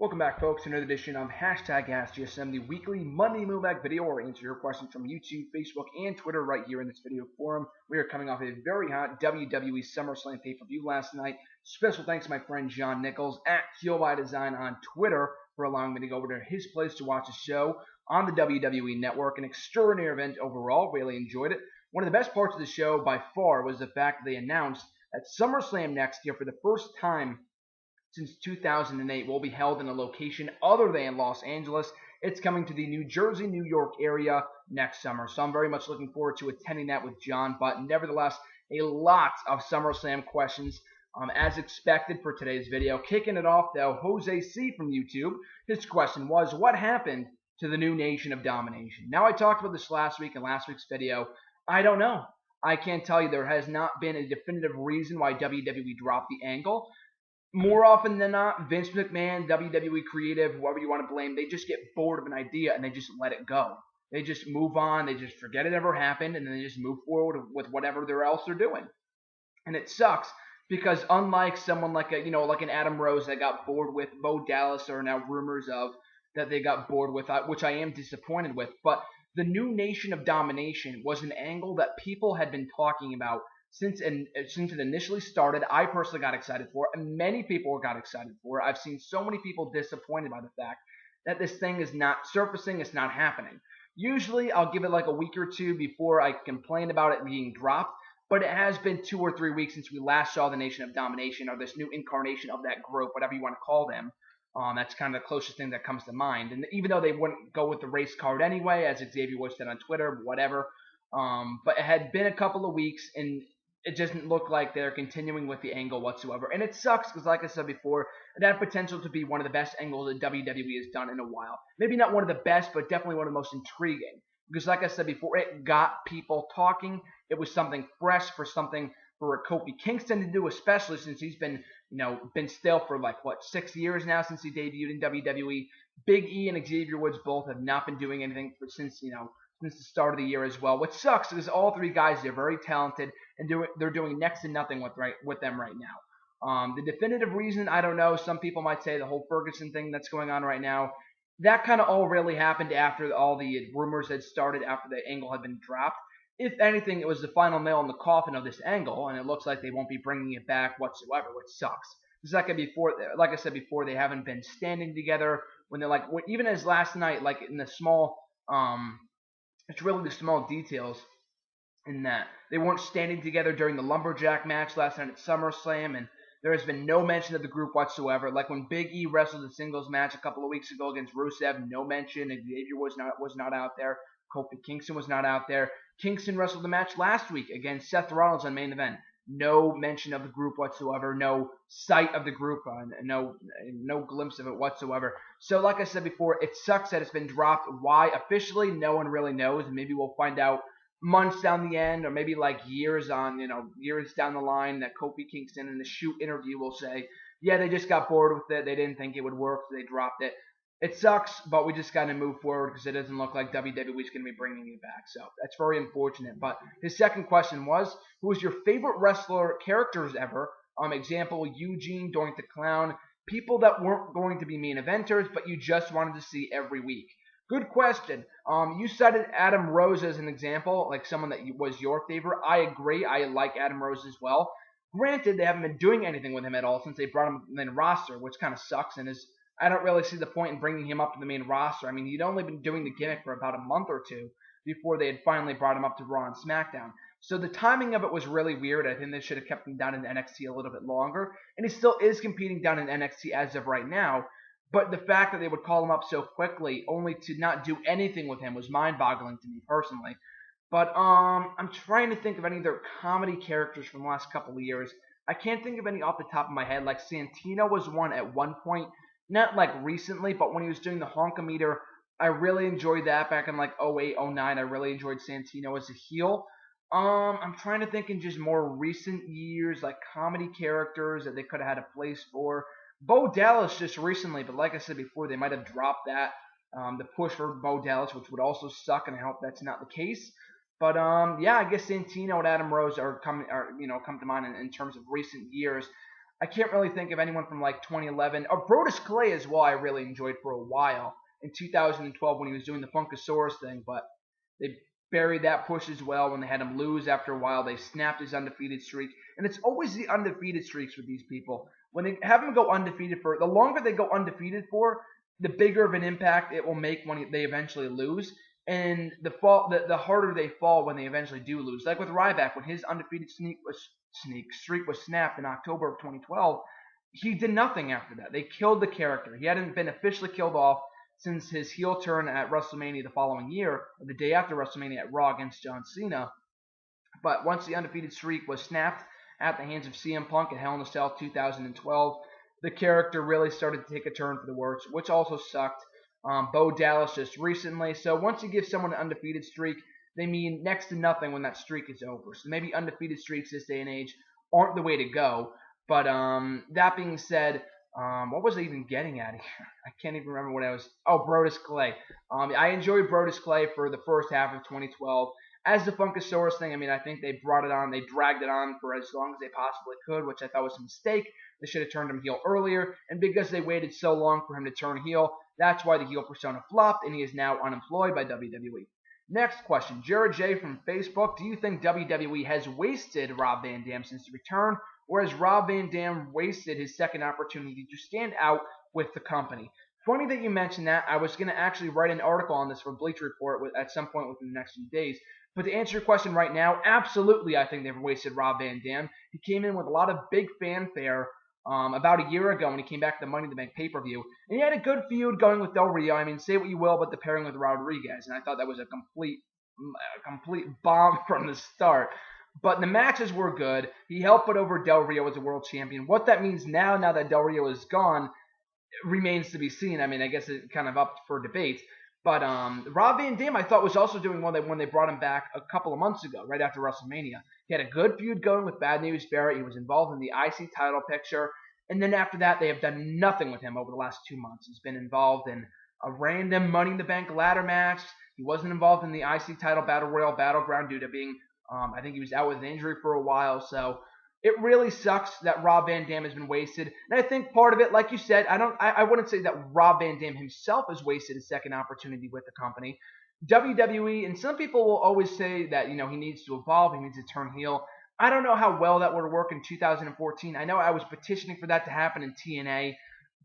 Welcome back, folks, to another edition of #AskGSM, the weekly Monday mailbag video where I answer your questions from YouTube, Facebook, and Twitter right here in this video forum. We are coming off a very hot WWE SummerSlam pay-per-view last night. Special thanks to my friend John Nichols at Heel by Design on Twitter for allowing me to go over to his place to watch a show on the WWE Network. An extraordinary event overall. Really enjoyed it. One of the best parts of the show by far was the fact that they announced that SummerSlam next year, for the first time since 2008, will be held in a location other than Los Angeles. It's coming to the New Jersey, New York area next summer. So I'm very much looking forward to attending that with John. But nevertheless, a lot of SummerSlam questions as expected for today's video. Kicking it off, though, Jose C. from YouTube. His question was, what happened to the new Nation of Domination? Now, I talked about this last week in last week's video. I don't know. I can't tell you. There has not been a definitive reason why WWE dropped the angle. More often than not, Vince McMahon, WWE creative, whoever you want to blame, they just get bored of an idea and they just let it go. They just move on. They just forget it ever happened, and then they just move forward with whatever else they're doing. And it sucks because unlike someone like like an Adam Rose that got bored with, Bo Dallas are now rumors of that they got bored with, which I am disappointed with. But the new Nation of Domination was an angle that people had been talking about since it initially started. I personally got excited for it, and many people got excited for it. I've seen so many people disappointed by the fact that this thing is not surfacing, it's not happening. Usually, I'll give it like a week or two before I complain about it being dropped, but it has been 2 or 3 weeks since we last saw the Nation of Domination, or this new incarnation of that group, whatever you want to call them. That's kind of the closest thing that comes to mind. And even though they wouldn't go with the race card anyway, as Xavier Woods said on Twitter, whatever, but it had been a couple of weeks, and it doesn't look like they're continuing with the angle whatsoever. And it sucks because, like I said before, it had potential to be one of the best angles that WWE has done in a while. Maybe not one of the best, but definitely one of the most intriguing. Because, like I said before, it got people talking. It was something fresh, something for Kofi Kingston to do, especially since he's been stale for 6 years now since he debuted in WWE. Big E and Xavier Woods both have not been doing anything since the start of the year as well. What sucks is all three guys are very talented, and they're doing next to nothing with them right now. The definitive reason, I don't know. Some people might say the whole Ferguson thing that's going on right now. That kind of all really happened after all the rumors had started, after the angle had been dropped. If anything, it was the final nail in the coffin of this angle, and it looks like they won't be bringing it back whatsoever, which sucks. Because like I said before, they haven't been standing together when they're even as last night, in the small, it's really the small details in that they weren't standing together during the Lumberjack match last night at SummerSlam, and there has been no mention of the group whatsoever. Like when Big E wrestled a singles match a couple of weeks ago against Rusev, no mention. Xavier was not out there. Kofi Kingston was not out there. Kingston wrestled the match last week against Seth Rollins on main event. No mention of the group whatsoever. No sight of the group. No glimpse of it whatsoever. So like I said before, it sucks that it's been dropped. Why? Officially, no one really knows, and maybe we'll find out months down the end, or maybe years down the line, that Kofi Kingston in the shoot interview will say, yeah, they just got bored with it. They didn't think it would work, so they dropped it. It sucks, but we just got to move forward because it doesn't look like WWE is going to be bringing it back. So that's very unfortunate. But his second question was, who is your favorite wrestler characters ever? Example, Eugene, Doink the Clown, people that weren't going to be main eventers, but you just wanted to see every week. Good question. You cited Adam Rose as an example, like someone that was your favorite. I agree. I like Adam Rose as well. Granted, they haven't been doing anything with him at all since they brought him in the roster, which kind of sucks, and I don't really see the point in bringing him up to the main roster. I mean, he'd only been doing the gimmick for about a month or two before they had finally brought him up to Raw and SmackDown. So the timing of it was really weird. I think they should have kept him down in NXT a little bit longer, and he still is competing down in NXT as of right now. But the fact that they would call him up so quickly, only to not do anything with him, was mind-boggling to me personally. But I'm trying to think of any of their comedy characters from the last couple of years. I can't think of any off the top of my head. Santino was one at one point, not recently, but when he was doing the Honkometer, I really enjoyed that back in 08, 09. I really enjoyed Santino as a heel. I'm trying to think in just more recent years, comedy characters that they could have had a place for. Bo Dallas just recently, but like I said before, they might have dropped that, the push for Bo Dallas, which would also suck, and I hope that's not the case. But yeah, I guess Santino and Adam Rose come to mind in terms of recent years. I can't really think of anyone from like 2011 or Brodus Clay as well. I really enjoyed for a while in 2012 when he was doing the Funkasaurus thing, but they buried that push as well when they had him lose after a while. They snapped his undefeated streak, and it's always the undefeated streaks with these people. When they have him go undefeated for the longer they go undefeated for, the bigger of an impact it will make when they eventually lose. And the harder they fall when they eventually do lose. Like with Ryback, when his undefeated streak was snapped in October of 2012, he did nothing after that. They killed the character. He hadn't been officially killed off since his heel turn at WrestleMania the following year, or the day after WrestleMania at Raw against John Cena. But once the undefeated streak was snapped at the hands of CM Punk at Hell in a Cell 2012, the character really started to take a turn for the worse, which also sucked. Bo Dallas just recently. So once you give someone an undefeated streak, they mean next to nothing when that streak is over. So maybe undefeated streaks this day and age aren't the way to go. But that being said, what was I even getting at here? I can't even remember what I was. Oh, Brodus Clay. I enjoyed Brodus Clay for the first half of 2012. As the Funkasaurus thing, I mean, I think they brought it on. They dragged it on for as long as they possibly could, which I thought was a mistake. They should have turned him heel earlier. And because they waited so long for him to turn heel, that's why the heel persona flopped, and he is now unemployed by WWE. Next question. Jared J. from Facebook. Do you think WWE has wasted Rob Van Dam since the return, or has Rob Van Dam wasted his second opportunity to stand out with the company? Funny that you mentioned that. I was going to actually write an article on this for Bleacher Report at some point within the next few days. But to answer your question right now, absolutely I think they've wasted Rob Van Dam. He came in with a lot of big fanfare about a year ago when he came back to the Money in the Bank pay-per-view. And he had a good feud going with Del Rio. I mean, say what you will about the pairing with Rodriguez. And I thought that was a complete bomb from the start. But the matches were good. He helped put over Del Rio as a world champion. What that means now that Del Rio is gone, remains to be seen. I mean, I guess it's kind of up for debate. But Rob Van Dam, I thought, was also doing well when they brought him back a couple of months ago, right after WrestleMania. He had a good feud going with Bad News Barrett. He was involved in the IC title picture. And then after that, they have done nothing with him over the last 2 months. He's been involved in a random Money in the Bank ladder match. He wasn't involved in the IC title Battle Royal Battleground due to being, I think he was out with an injury for a while. So it really sucks that Rob Van Dam has been wasted. And I think part of it, like you said, I wouldn't say that Rob Van Dam himself has wasted his second opportunity with the company. WWE, and some people will always say that, he needs to evolve, he needs to turn heel. I don't know how well that would work in 2014. I know I was petitioning for that to happen in TNA,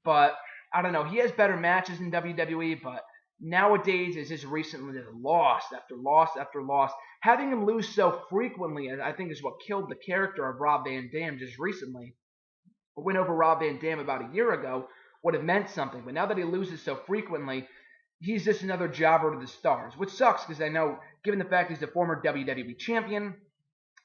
but I don't know. He has better matches in WWE, but nowadays it's just recently loss after loss after loss. Having him lose so frequently, I think, is what killed the character of Rob Van Dam just recently. A win over Rob Van Dam about a year ago would have meant something, but now that he loses so frequently, he's just another jobber to the stars, which sucks because I know, given the fact he's a former WWE champion,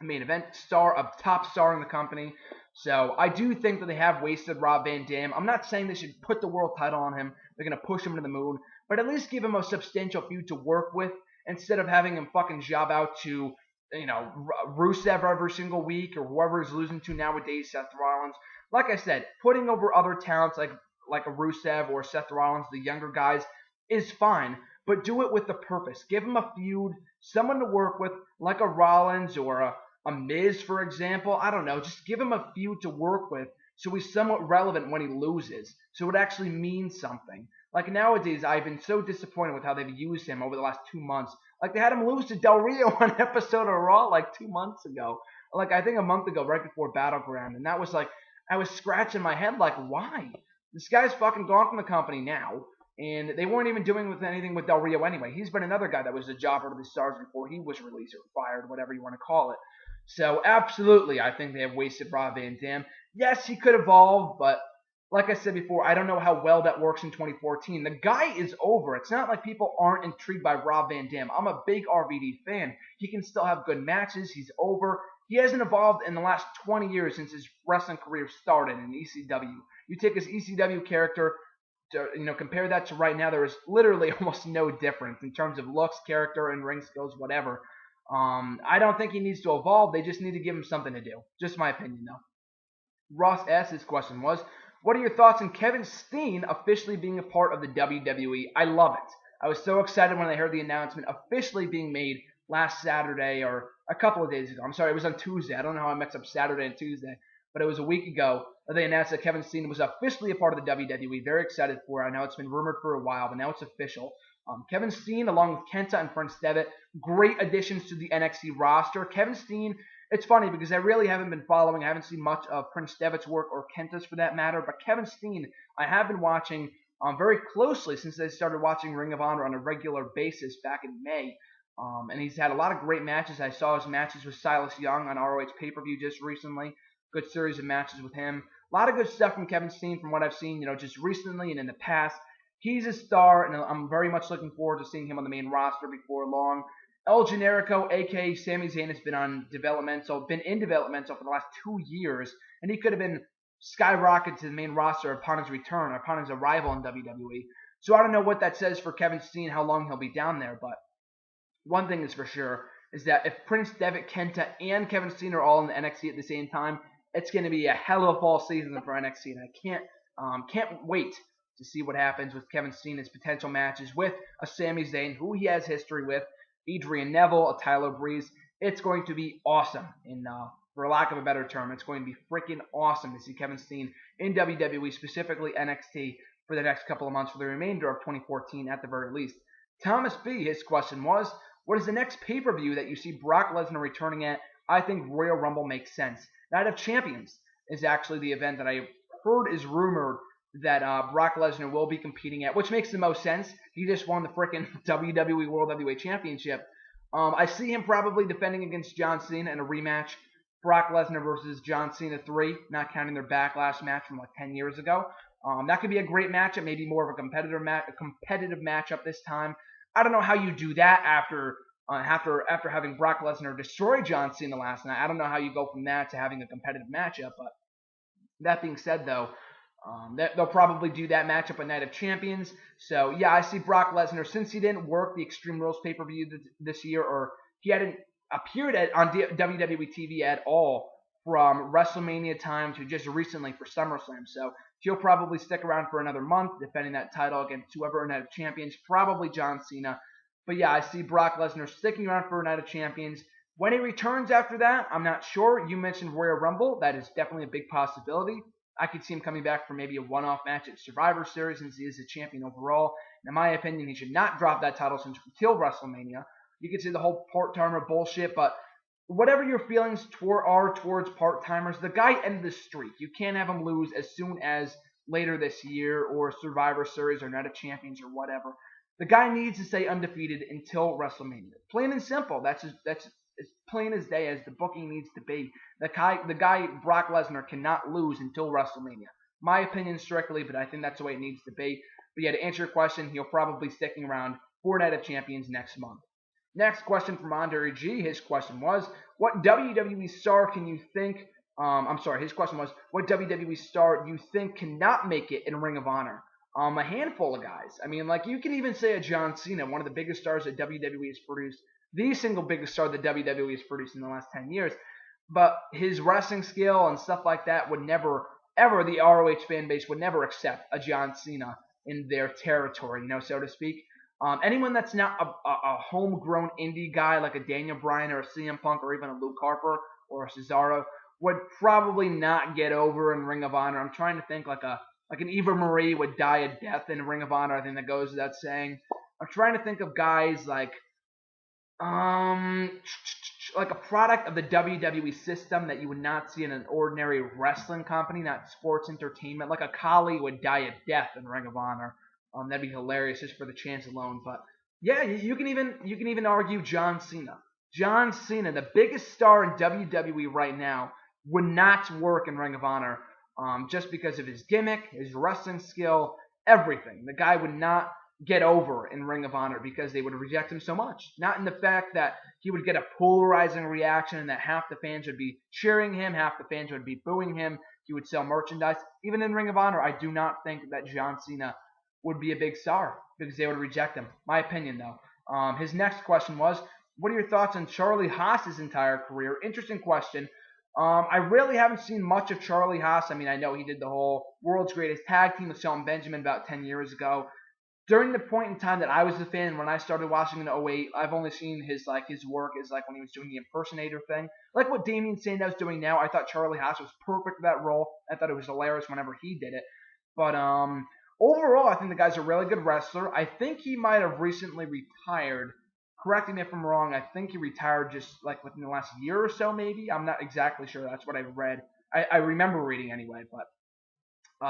a main event star, a top star in the company. So I do think that they have wasted Rob Van Dam. I'm not saying they should put the world title on him. They're going to push him to the moon. But at least give him a substantial feud to work with instead of having him fucking job out to, Rusev every single week or whoever he's losing to nowadays, Seth Rollins. Like I said, putting over other talents like a Rusev or Seth Rollins, the younger guys, is fine. But do it with a purpose. Give him a feud, someone to work with, like a Rollins or a Miz, for example. I don't know. Just give him a feud to work with so he's somewhat relevant when he loses. So it actually means something. Like nowadays, I've been so disappointed with how they've used him over the last 2 months. Like they had him lose to Del Rio on an episode of Raw like 2 months ago. Like I think a month ago, right before Battleground. And that was like, I was scratching my head like, why? This guy's fucking gone from the company now. And they weren't even doing anything with Del Rio anyway. He's been another guy that was a jobber to the stars before he was released or fired, whatever you want to call it. So absolutely, I think they have wasted Rob Van Dam. Yes, he could evolve, but like I said before, I don't know how well that works in 2014. The guy is over. It's not like people aren't intrigued by Rob Van Dam. I'm a big RVD fan. He can still have good matches. He's over. He hasn't evolved in the last 20 years since his wrestling career started in ECW. You take his ECW character, compare that to right now, there is literally almost no difference in terms of looks, character, and ring skills, whatever. I don't think he needs to evolve. They just need to give him something to do. Just my opinion, though. Ross S., his question was, what are your thoughts on Kevin Steen officially being a part of the WWE? I love it. I was so excited when I heard the announcement officially being made last Saturday or a couple of days ago. I'm sorry, it was on Tuesday. I don't know how I mixed up Saturday and Tuesday, but it was a week ago they announced that Kevin Steen was officially a part of the WWE. Very excited for it. I know it's been rumored for a while, but now it's official. Kevin Steen, along with Kenta and Prince Devitt, great additions to the NXT roster. Kevin Steen, it's funny because I really haven't been following. I haven't seen much of Prince Devitt's work or Kenta's for that matter, but Kevin Steen, I have been watching very closely since I started watching Ring of Honor on a regular basis back in May. And he's had a lot of great matches. I saw his matches with Silas Young on ROH pay-per-view just recently. Good series of matches with him. A lot of good stuff from Kevin Steen from what I've seen, just recently and in the past. He's a star, and I'm very much looking forward to seeing him on the main roster before long. El Generico, a.k.a. Sami Zayn, has been in developmental for the last 2 years, and he could have been skyrocketed to the main roster upon his return, upon his arrival in WWE. So I don't know what that says for Kevin Steen, how long he'll be down there, but one thing is for sure is that if Prince Devitt, Kenta, and Kevin Steen are all in the NXT at the same time, it's going to be a hell of a fall season for NXT, and I can't wait to see what happens with Kevin Steen, his potential matches with a Sami Zayn, who he has history with, Adrian Neville, a Tyler Breeze. It's going to be awesome, for lack of a better term. It's going to be freaking awesome to see Kevin Steen in WWE, specifically NXT, for the next couple of months, for the remainder of 2014 at the very least. Thomas B., his question was, what is the next pay-per-view that you see Brock Lesnar returning at? I think Royal Rumble makes sense. Night of Champions is actually the event that I heard is rumored that Brock Lesnar will be competing at, which makes the most sense. He just won the freaking WWE World Heavyweight Championship. I see him probably defending against John Cena in a rematch. Brock Lesnar versus John Cena 3, not counting their Backlash match from like 10 years ago. That could be a great matchup, maybe more of a competitive matchup this time. I don't know how you do that after having Brock Lesnar destroy John Cena last night. I don't know how you go from that to having a competitive matchup. But that being said, though, they'll probably do that matchup at Night of Champions. So, yeah, I see Brock Lesnar, since he didn't work the Extreme Rules pay-per-view this year, or he hadn't appeared on WWE TV at all from WrestleMania time to just recently for SummerSlam. So he'll probably stick around for another month, defending that title against whoever in Night of Champions, probably John Cena. But yeah, I see Brock Lesnar sticking around for Night of Champions. When he returns after that, I'm not sure. You mentioned Royal Rumble. That is definitely a big possibility. I could see him coming back for maybe a one-off match at Survivor Series since he is a champion overall. In my opinion, he should not drop that title until WrestleMania. You could say the whole part-timer bullshit, but whatever your feelings are towards part-timers, the guy ended the streak. You can't have him lose as soon as later this year or Survivor Series or Night of Champions or whatever. The guy needs to stay undefeated until WrestleMania. Plain and simple. That's as plain as day as the booking needs to be. The guy Brock Lesnar cannot lose until WrestleMania. My opinion strictly, but I think that's the way it needs to be. But yeah, to answer your question, he'll probably be sticking around for Night of Champions next month. Next question from Andre G. His question was, what WWE star can you think... his question was, what WWE star you think cannot make it in Ring of Honor? A handful of guys. I mean, like, you can even say a John Cena, one of the biggest stars that WWE has produced, the single biggest star that WWE has produced in the last 10 years. But his wrestling skill and stuff like that would never, ever, the ROH fan base would never accept a John Cena in their territory, so to speak. Anyone that's not a homegrown indie guy like a Daniel Bryan or a CM Punk or even a Luke Harper or a Cesaro would probably not get over in Ring of Honor. I'm trying to think like an Eva Marie would die a death in Ring of Honor. I think that goes without saying. I'm trying to think of guys like a product of the WWE system that you would not see in an ordinary wrestling company, not sports entertainment. Like a Kali would die a death in Ring of Honor. That'd be hilarious just for the chance alone. But yeah, you can even argue John Cena. John Cena, the biggest star in WWE right now, would not work in Ring of Honor just because of his gimmick, his wrestling skill, everything. The guy would not get over in Ring of Honor because they would reject him so much. Not in the fact that he would get a polarizing reaction and that half the fans would be cheering him, half the fans would be booing him. He would sell merchandise. Even in Ring of Honor, I do not think that John Cena would be a big star because they would reject him. My opinion, though. His next question was, what are your thoughts on Charlie Haas's entire career? Interesting question. I really haven't seen much of Charlie Haas. I mean, I know he did the whole World's Greatest Tag Team with Shelton Benjamin about 10 years ago. during the point in time that I was a fan, when I started watching in '08, I've only seen his work is when he was doing the impersonator thing. Like what Damien Sandow's doing now, I thought Charlie Haas was perfect for that role. I thought it was hilarious whenever he did it. But overall, I think the guy's a really good wrestler. I think he might have recently retired. Correct me if I'm wrong. I think he retired just within the last year or so, maybe. I'm not exactly sure. That's what I read. I remember reading anyway, but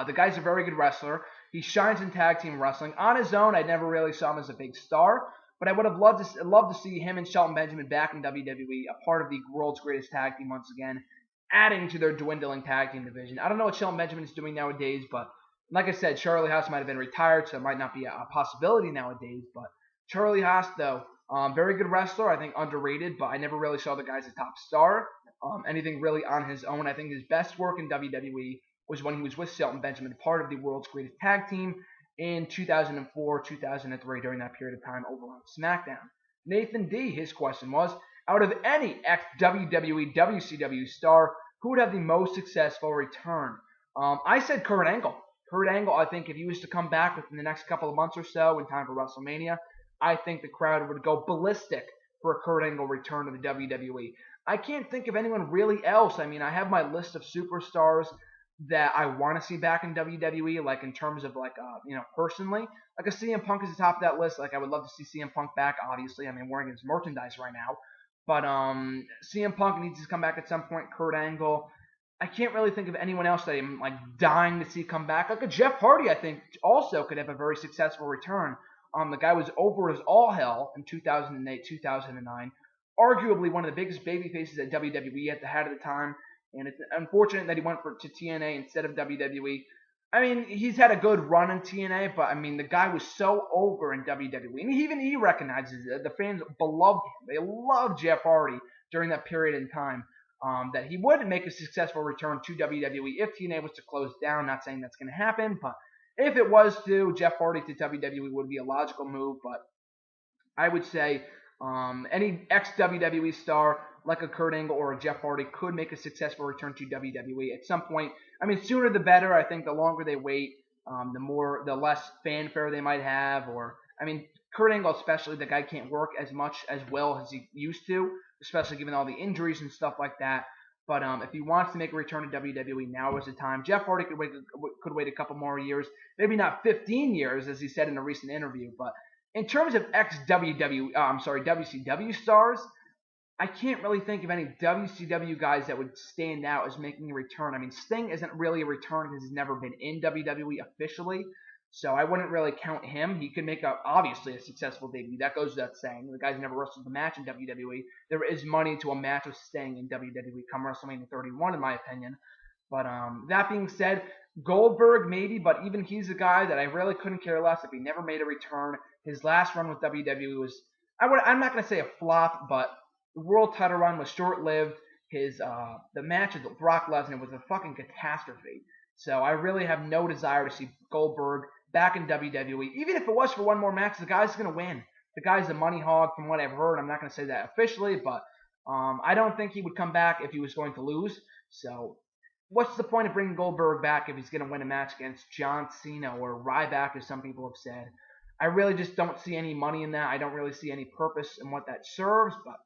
the guy's a very good wrestler. He shines in tag team wrestling. On his own, I never really saw him as a big star, but I would have loved to see him and Shelton Benjamin back in WWE, a part of the world's greatest tag team once again, adding to their dwindling tag team division. I don't know what Shelton Benjamin is doing nowadays, but like I said, Charlie Haas might have been retired, so it might not be a possibility nowadays. But Charlie Haas, though, very good wrestler. I think underrated, but I never really saw the guy as a top star. Anything really on his own. I think his best work in WWE was when he was with Shelton Benjamin, part of the world's greatest tag team in 2004, 2003, during that period of time over on SmackDown. Nathan D, his question was, out of any ex-WWE WCW star, who would have the most successful return? I said Kurt Angle. Kurt Angle, I think if he was to come back within the next couple of months or so in time for WrestleMania, I think the crowd would go ballistic for a Kurt Angle return to the WWE. I can't think of anyone really else. I mean, I have my list of superstars that I want to see back in WWE, like in terms of personally. Like a CM Punk is the top of that list. Like I would love to see CM Punk back, obviously. I mean, wearing his merchandise right now. But CM Punk needs to come back at some point. Kurt Angle. I can't really think of anyone else that I'm dying to see come back. Like a Jeff Hardy, I think also could have a very successful return. The guy was over as all hell in 2008, 2009. Arguably one of the biggest baby faces that WWE had at the time. And it's unfortunate that he went to TNA instead of WWE. I mean, he's had a good run in TNA, but I mean, the guy was so over in WWE. And even he recognizes it. The fans beloved him. They loved Jeff Hardy during that period in time. That he would make a successful return to WWE if TNA was to close down. Not saying that's going to happen, but if it was to, Jeff Hardy to WWE would be a logical move. But I would say any ex-WWE star like a Kurt Angle or a Jeff Hardy could make a successful return to WWE at some point. I mean, sooner the better. I think the longer they wait, the less fanfare they might have. Kurt Angle especially, the guy can't work as well as he used to, especially given all the injuries and stuff like that. But if he wants to make a return to WWE, now is the time. Jeff Hardy could wait a couple more years, maybe not 15 years, as he said in a recent interview. But in terms of WCW stars, I can't really think of any WCW guys that would stand out as making a return. I mean, Sting isn't really a return because he's never been in WWE officially, so I wouldn't really count him. He could make obviously a successful debut. That goes without saying. The guy's never wrestled a match in WWE. There is money to a match with Sting in WWE come WrestleMania 31, in my opinion. But that being said, Goldberg maybe, but even he's a guy that I really couldn't care less if he never made a return. His last run with WWE was, I'm not going to say a flop, but the world title run was short-lived. The match with Brock Lesnar was a fucking catastrophe. So I really have no desire to see Goldberg back in WWE. Even if it was for one more match, the guy's going to win. The guy's a money hog from what I've heard. I'm not going to say that officially, but I don't think he would come back if he was going to lose. So what's the point of bringing Goldberg back if he's going to win a match against John Cena or Ryback, as some people have said? I really just don't see any money in that. I don't really see any purpose in what that serves, but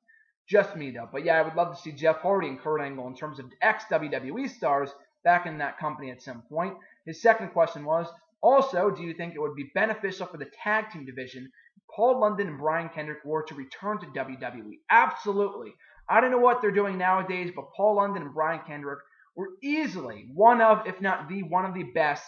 just me, though. But yeah, I would love to see Jeff Hardy and Kurt Angle in terms of ex-WWE stars back in that company at some point. His second question was, also, do you think it would be beneficial for the tag team division if Paul London and Brian Kendrick were to return to WWE? Absolutely. I don't know what they're doing nowadays, but Paul London and Brian Kendrick were easily one of the best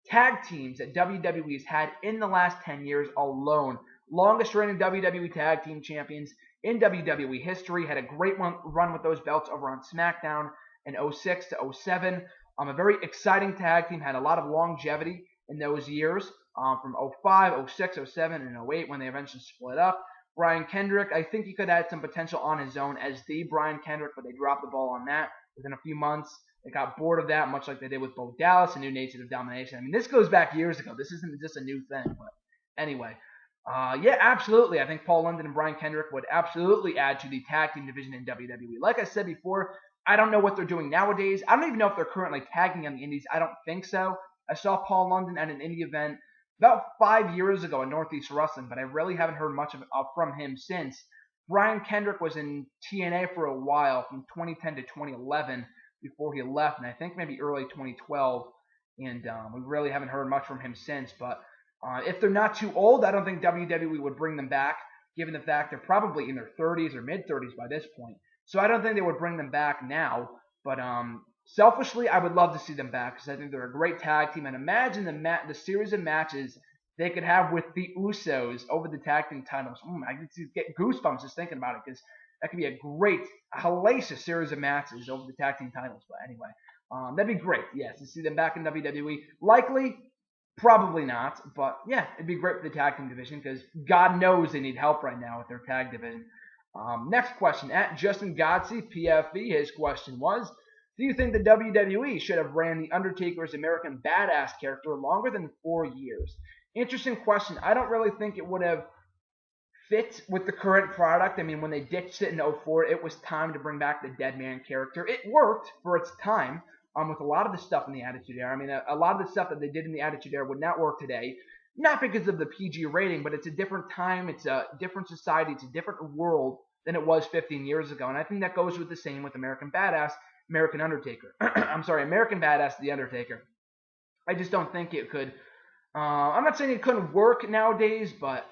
tag teams that WWE's had in the last 10 years alone. Longest reigning WWE tag team champions in WWE history. Had a great run with those belts over on SmackDown in 06 to 07. A very exciting tag team. Had a lot of longevity in those years from 05, 06, 07, and 08 when they eventually split up. Brian Kendrick, I think he could add some potential on his own as the Brian Kendrick, but they dropped the ball on that within a few months. They got bored of that, much like they did with Bo Dallas and New Nation of Domination. I mean, this goes back years ago. This isn't just a new thing. But anyway, yeah, absolutely. I think Paul London and Brian Kendrick would absolutely add to the tag team division in WWE. Like I said before, I don't know what they're doing nowadays. I don't even know if they're currently tagging on the indies. I don't think so. I saw Paul London at an indie event about 5 years ago in Northeast Wrestling, but I really haven't heard much from him since. Brian Kendrick was in TNA for a while, from 2010 to 2011, before he left, and I think maybe early 2012, and we really haven't heard much from him since. But if they're not too old, I don't think WWE would bring them back, given the fact they're probably in their 30s or mid-30s by this point. So I don't think they would bring them back now. But selfishly, I would love to see them back because I think they're a great tag team. And imagine the series of matches they could have with the Usos over the tag team titles. I can get goosebumps just thinking about it because that could be a great, hellacious series of matches over the tag team titles. But anyway, that'd be great, yes, to see them back in WWE. Likely, probably not, but yeah, it'd be great for the tag team division because God knows they need help right now with their tag division. Next question, at Justin Godsey, PFB, his question was, do you think the WWE should have ran The Undertaker's American Badass character longer than 4 years? Interesting question. I don't really think it would have fit with the current product. I mean, when they ditched it in 2004, it was time to bring back the Dead Man character. It worked for its time with a lot of the stuff in the Attitude Era. I mean, a lot of the stuff that they did in the Attitude Era would not work today. Not because of the PG rating, but it's a different time, it's a different society, it's a different world than it was 15 years ago. And I think that goes with the same with American Badass, American Undertaker. American Badass, The Undertaker. I just don't think it could. I'm not saying it couldn't work nowadays, but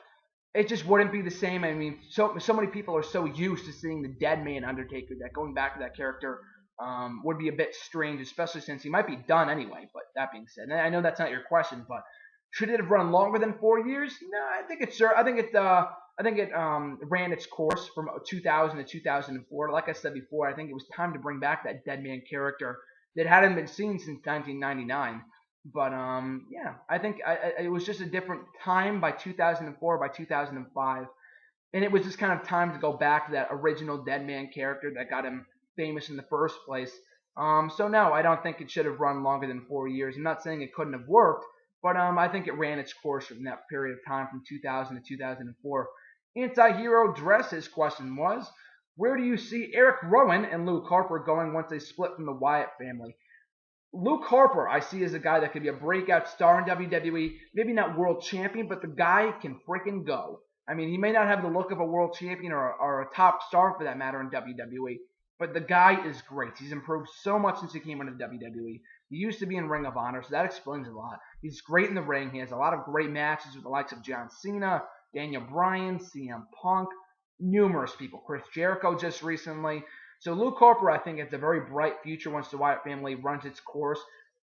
it just wouldn't be the same. I mean, so many people are so used to seeing the Dead Man Undertaker that going back to that character would be a bit strange, especially since he might be done anyway. But that being said, and I know that's not your question, but should it have run longer than 4 years? No, I think it ran its course from 2000 to 2004. Like I said before, I think it was time to bring back that Dead Man character that hadn't been seen since 1999. But yeah, I think it was just a different time by 2004, by 2005, and it was just kind of time to go back to that original Dead Man character that got him famous in the first place. So no, I don't think it should have run longer than 4 years. I'm not saying it couldn't have worked, but I think it ran its course in that period of time from 2000 to 2004. Anti-Hero Dress, his question was, where do you see Eric Rowan and Luke Harper going once they split from the Wyatt family? Luke Harper, I see as a guy that could be a breakout star in WWE. Maybe not world champion, but the guy can freaking go. I mean, he may not have the look of a world champion or a top star for that matter in WWE, but the guy is great. He's improved so much since he came into WWE. He used to be in Ring of Honor, so that explains a lot. He's great in the ring. He has a lot of great matches with the likes of John Cena, Daniel Bryan, CM Punk, numerous people. Chris Jericho just recently. So Luke Harper, I think, has a very bright future once the Wyatt family runs its course.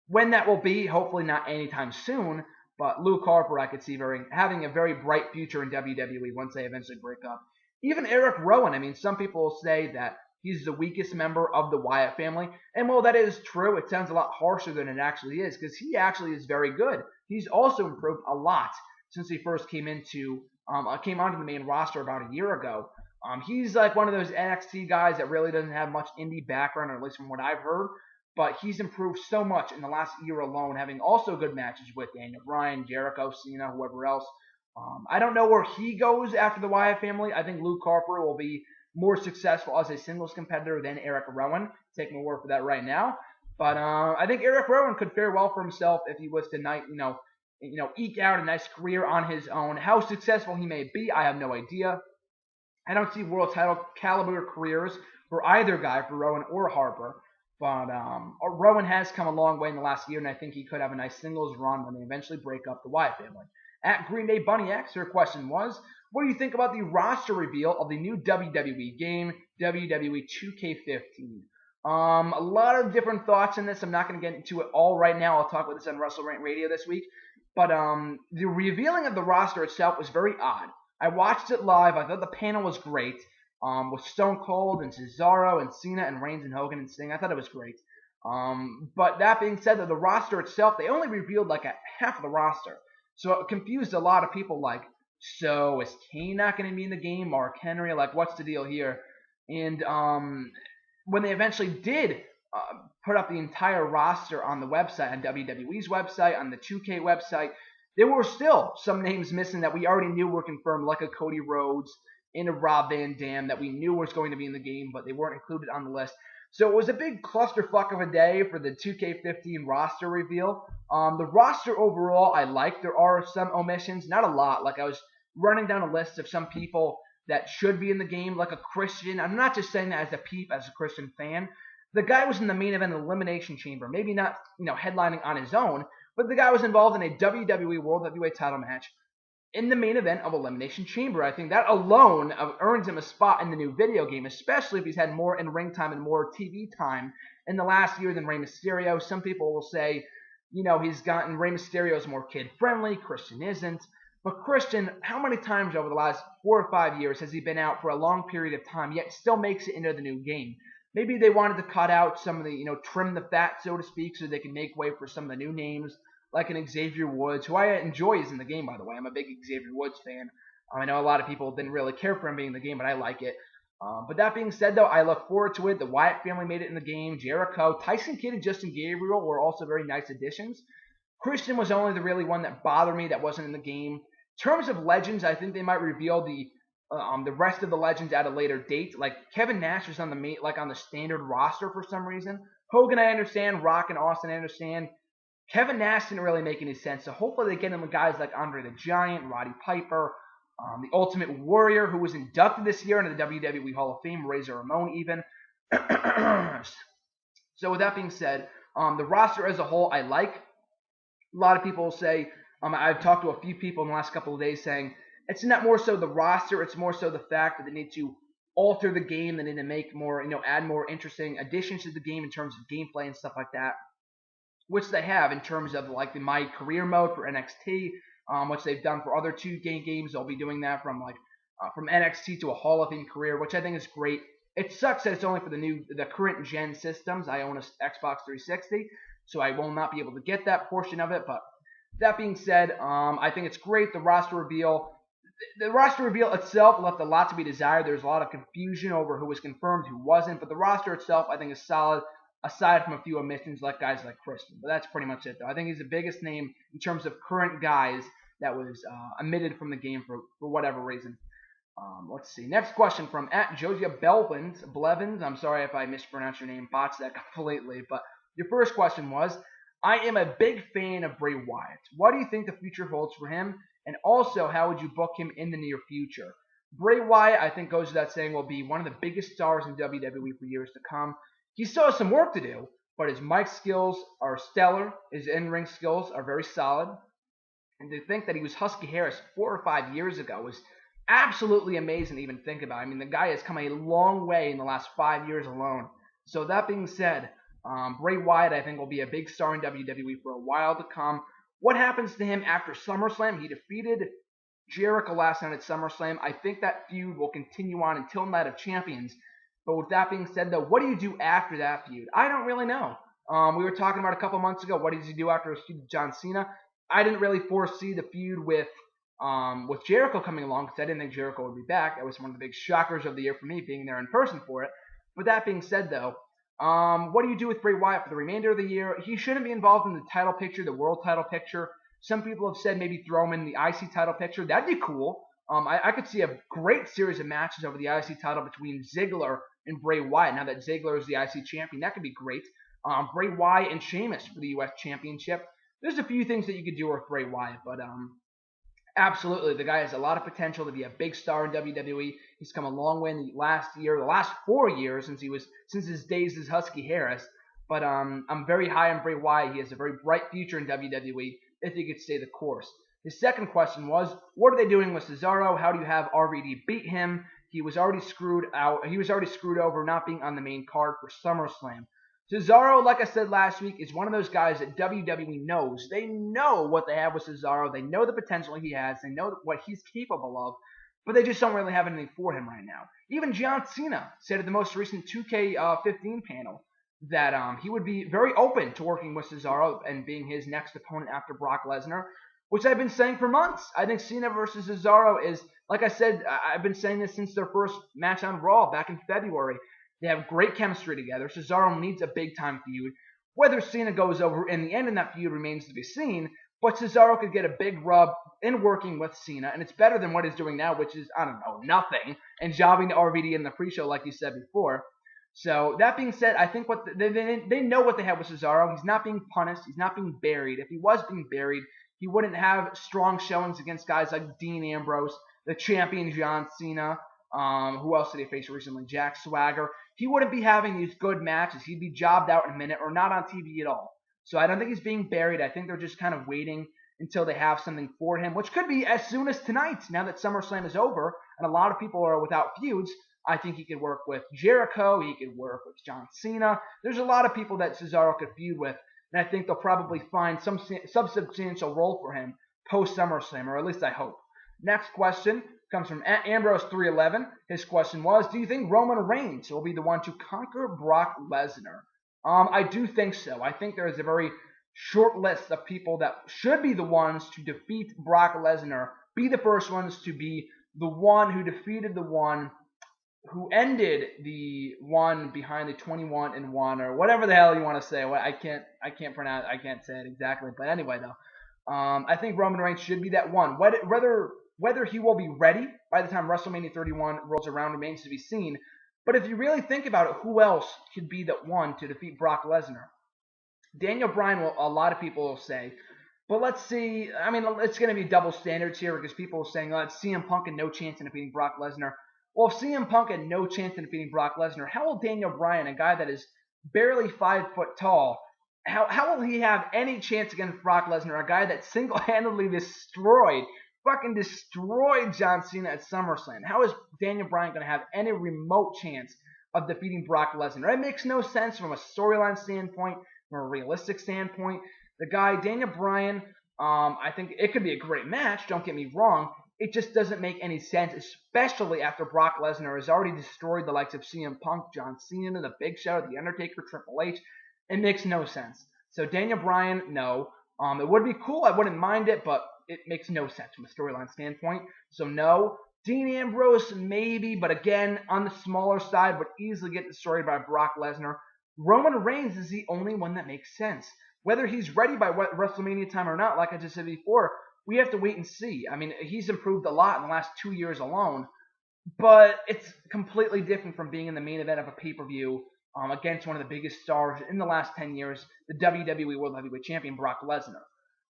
When that will be, hopefully not anytime soon, but Luke Harper I could see having a very bright future in WWE once they eventually break up. Even Eric Rowan, I mean, some people say that he's the weakest member of the Wyatt family, and while that is true, it sounds a lot harsher than it actually is, because he actually is very good. He's also improved a lot since he first came onto the main roster about a year ago. He's like one of those NXT guys that really doesn't have much indie background, or at least from what I've heard, but he's improved so much in the last year alone, having also good matches with Daniel Bryan, Jericho, Cena, whoever else. I don't know where he goes after the Wyatt family. I think Luke Harper will be more successful as a singles competitor than Eric Rowan. Take my word for that right now. But I think Eric Rowan could fare well for himself if he was to eke out a nice career on his own. How successful he may be, I have no idea. I don't see world title caliber careers for either guy, for Rowan or Harper. But Rowan has come a long way in the last year, and I think he could have a nice singles run when they eventually break up the Wyatt family. At Green Day Bunny X, her question was, what do you think about the roster reveal of the new WWE game, WWE 2K15? A lot of different thoughts in this. I'm not going to get into it all right now. I'll talk about this on Wrestle Rant Radio this week. But the revealing of the roster itself was very odd. I watched it live. I thought the panel was great with Stone Cold and Cesaro and Cena and Reigns and Hogan and Sting. I thought it was great. But that being said, the roster itself, they only revealed like half of the roster. So it confused a lot of people like, so is Kane not going to be in the game? Mark Henry, like what's the deal here? And when they eventually did put up the entire roster on the website, on WWE's website, on the 2K website, there were still some names missing that we already knew were confirmed, like a Cody Rhodes and a Rob Van Dam that we knew was going to be in the game, but they weren't included on the list. So it was a big clusterfuck of a day for the 2K15 roster reveal. The roster overall I like. There are some omissions, not a lot. Like I was running down a list of some people that should be in the game, like a Christian. I'm not just saying that as a peep, as a Christian fan. The guy was in the main event of the Elimination Chamber. Maybe not, headlining on his own, but the guy was involved in a WWE World Heavyweight title match in the main event of Elimination Chamber. I think that alone earns him a spot in the new video game, especially if he's had more in-ring time and more TV time in the last year than Rey Mysterio. Some people will say, he's gotten Rey Mysterio's more kid-friendly, Christian isn't. But Christian, how many times over the last 4 or 5 years has he been out for a long period of time, yet still makes it into the new game? Maybe they wanted to cut out some of the, trim the fat, so to speak, so they can make way for some of the new names, like an Xavier Woods, who I enjoy is in the game, by the way. I'm a big Xavier Woods fan. I know a lot of people didn't really care for him being in the game, but I like it. But that being said, though, I look forward to it. The Wyatt family made it in the game. Jericho, Tyson Kidd, and Justin Gabriel were also very nice additions. Christian was only the really one that bothered me that wasn't in the game. In terms of legends, I think they might reveal the rest of the legends at a later date. Like Kevin Nash was on the standard roster for some reason. Hogan, I understand. Rock and Austin, I understand. Kevin Nash didn't really make any sense, so hopefully they get him with guys like Andre the Giant, Roddy Piper, the Ultimate Warrior, who was inducted this year into the WWE Hall of Fame, Razor Ramon even. So with that being said, the roster as a whole I like. A lot of people say, I've talked to a few people in the last couple of days saying, it's not more so the roster, it's more so the fact that they need to alter the game, they need to make more, add more interesting additions to the game in terms of gameplay and stuff like that, which they have in terms of like the My Career mode for NXT, which they've done for other 2K games. They'll be doing that from NXT to a Hall of Fame career, which I think is great. It sucks that it's only for the current gen systems. I own a Xbox 360, so I will not be able to get that portion of it. But that being said, I think it's great. The roster reveal itself left a lot to be desired. There's a lot of confusion over who was confirmed, who wasn't, but the roster itself I think is solid, aside from a few omissions like guys like Christian. But that's pretty much it, though. I think he's the biggest name in terms of current guys that was omitted from the game for whatever reason. Let's see. Next question from @Josia Blevins. I'm sorry if I mispronounced your name, botched that completely. But your first question was, I am a big fan of Bray Wyatt. What do you think the future holds for him? And also, how would you book him in the near future? Bray Wyatt, I think, goes without saying, will be one of the biggest stars in WWE for years to come. He still has some work to do, but his mic skills are stellar. His in-ring skills are very solid. And to think that he was Husky Harris 4 or 5 years ago was absolutely amazing to even think about. I mean, the guy has come a long way in the last 5 years alone. So that being said, Bray Wyatt, I think, will be a big star in WWE for a while to come. What happens to him after SummerSlam? He defeated Jericho last night at SummerSlam. I think that feud will continue on until Night of Champions. But with that being said, though, what do you do after that feud? I don't really know. We were talking about a couple months ago, what does he do after his feud with John Cena? I didn't really foresee the feud with Jericho coming along because I didn't think Jericho would be back. That was one of the big shockers of the year for me, being there in person for it. With that being said, though, what do you do with Bray Wyatt for the remainder of the year? He shouldn't be involved in the title picture, the world title picture. Some people have said maybe throw him in the IC title picture. That'd be cool. I could see a great series of matches over the IC title between Ziggler and Bray Wyatt. Now that Ziggler is the IC champion, that could be great. Bray Wyatt and Sheamus for the US Championship. There's a few things that you could do with Bray Wyatt, but absolutely, the guy has a lot of potential to be a big star in WWE. He's come a long way in the last 4 years since his days as Husky Harris. But I'm very high on Bray Wyatt. He has a very bright future in WWE if he could stay the course. His second question was, what are they doing with Cesaro? How do you have RVD beat him? He was already screwed out. He was already screwed over not being on the main card for SummerSlam. Cesaro, like I said last week, is one of those guys that WWE knows. They know what they have with Cesaro. They know the potential he has. They know what he's capable of. But they just don't really have anything for him right now. Even John Cena said at the most recent 2K15 panel that he would be very open to working with Cesaro and being his next opponent after Brock Lesnar, which I've been saying for months. I think Cena versus Cesaro is, like I said, I've been saying this since their first match on Raw back in February. They have great chemistry together. Cesaro needs a big-time feud. Whether Cena goes over in the end in that feud remains to be seen, but Cesaro could get a big rub in working with Cena, and it's better than what he's doing now, which is, I don't know, nothing, and jobbing to RVD in the pre-show like you said before. So that being said, I think they know what they have with Cesaro. He's not being punished. He's not being buried. If he was being buried, he wouldn't have strong showings against guys like Dean Ambrose, the champion John Cena. Who else did he face recently? Jack Swagger. He wouldn't be having these good matches. He'd be jobbed out in a minute or not on TV at all. So I don't think he's being buried. I think they're just kind of waiting until they have something for him, which could be as soon as tonight, now that SummerSlam is over and a lot of people are without feuds. I think he could work with Jericho. He could work with John Cena. There's a lot of people that Cesaro could feud with, and I think they'll probably find some substantial role for him post SummerSlam, or at least I hope. Next question comes from Ambrose311. His question was, do you think Roman Reigns will be the one to conquer Brock Lesnar? I do think so. I think there is a very short list of people that should be the ones to defeat Brock Lesnar, be the first ones to be the one who defeated the one who ended the one behind the 21-1 or whatever the hell you want to say. I can't pronounce. I can't say it exactly. But anyway, though, I think Roman Reigns should be that one. Whether he will be ready by the time WrestleMania 31 rolls around remains to be seen. But if you really think about it, who else could be that one to defeat Brock Lesnar? Daniel Bryan, a lot of people will say. But let's see. I mean, it's going to be double standards here because people are saying, it's CM Punk and no chance in defeating Brock Lesnar. Well, if CM Punk had no chance in defeating Brock Lesnar, how will Daniel Bryan, a guy that is barely 5 foot tall, how will he have any chance against Brock Lesnar, a guy that single-handedly fucking destroyed John Cena at SummerSlam? How is Daniel Bryan going to have any remote chance of defeating Brock Lesnar? It makes no sense from a storyline standpoint, from a realistic standpoint. The guy, Daniel Bryan, I think it could be a great match, don't get me wrong. It just doesn't make any sense, especially after Brock Lesnar has already destroyed the likes of CM Punk, John Cena, The Big Show, The Undertaker, Triple H. It makes no sense. So Daniel Bryan, no. It would be cool. I wouldn't mind it, but it makes no sense from a storyline standpoint. So no. Dean Ambrose, maybe, but again, on the smaller side, would easily get destroyed by Brock Lesnar. Roman Reigns is the only one that makes sense. Whether he's ready by WrestleMania time or not, like I just said before, we have to wait and see. I mean, he's improved a lot in the last 2 years alone, but it's completely different from being in the main event of a pay-per-view against one of the biggest stars in the last 10 years, the WWE World Heavyweight Champion, Brock Lesnar.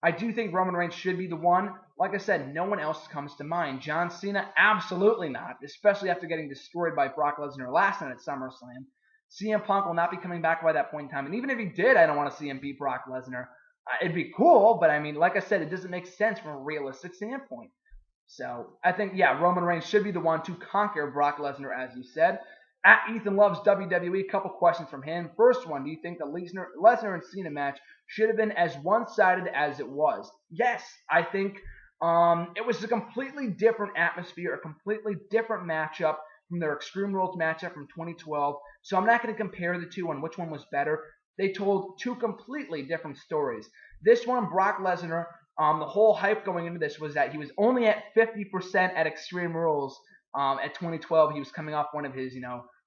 I do think Roman Reigns should be the one. Like I said, no one else comes to mind. John Cena, absolutely not, especially after getting destroyed by Brock Lesnar last night at SummerSlam. CM Punk will not be coming back by that point in time, and even if he did, I don't want to see him beat Brock Lesnar. It'd be cool, but I mean, like I said, it doesn't make sense from a realistic standpoint. So I think, Roman Reigns should be the one to conquer Brock Lesnar, as you said. At Ethan Loves WWE, a couple questions from him. First one, do you think the Lesnar and Cena match should have been as one-sided as it was? Yes, I think it was a completely different atmosphere, a completely different matchup from their Extreme Rules matchup from 2012. So I'm not going to compare the two on which one was better. They told two completely different stories. This one, Brock Lesnar, the whole hype going into this was that he was only at 50% at Extreme Rules at 2012. He was coming off one of his,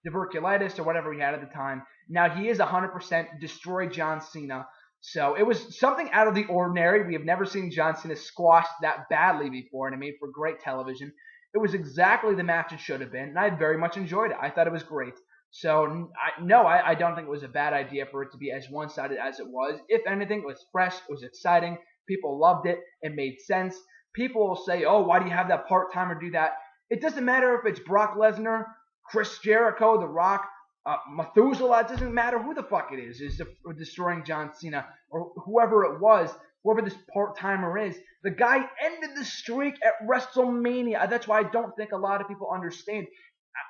diverculitis or whatever he had at the time. Now he is 100% destroyed John Cena. So it was something out of the ordinary. We have never seen John Cena squashed that badly before, and it made for great television. It was exactly the match it should have been, and I very much enjoyed it. I thought it was great. So, I don't think it was a bad idea for it to be as one-sided as it was. If anything, it was fresh, it was exciting, people loved it, it made sense. People will say, oh, why do you have that part-timer do that? It doesn't matter if it's Brock Lesnar, Chris Jericho, The Rock, Methuselah, it doesn't matter who the fuck it is destroying John Cena, or whoever it was, whoever this part-timer is. The guy ended the streak at WrestleMania. That's why I don't think a lot of people understand.